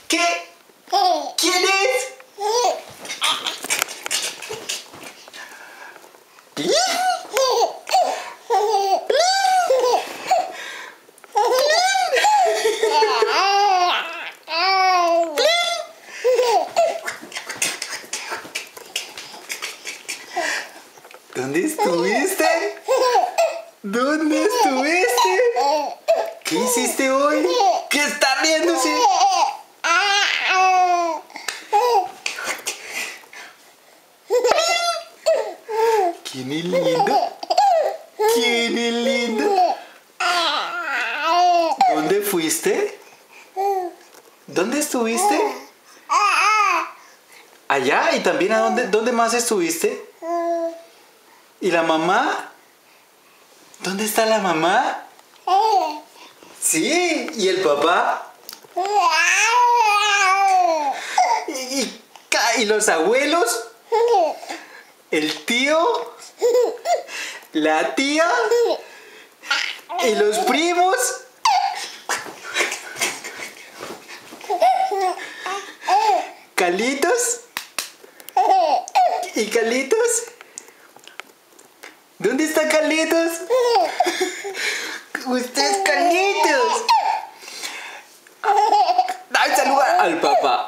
¿Qué? ¿Quién es? ¿Dónde estuviste? ¿Dónde estuviste? ¿Qué hiciste hoy? ¿Qué está riéndose? ¿Quién es lindo? ¿Quién es lindo? ¿Dónde fuiste? ¿Dónde estuviste? ¿Allá? ¿Y también a dónde más estuviste? ¿Y la mamá? ¿Dónde está la mamá? Sí, ¿y el papá? ¿Y los abuelos? ¿El tío? ¿La tía? ¿Y los primos? ¿Calitos? ¿Y Calitos? ¿Dónde está Calitos? Usted es Calitos. Dale, saluda al papá.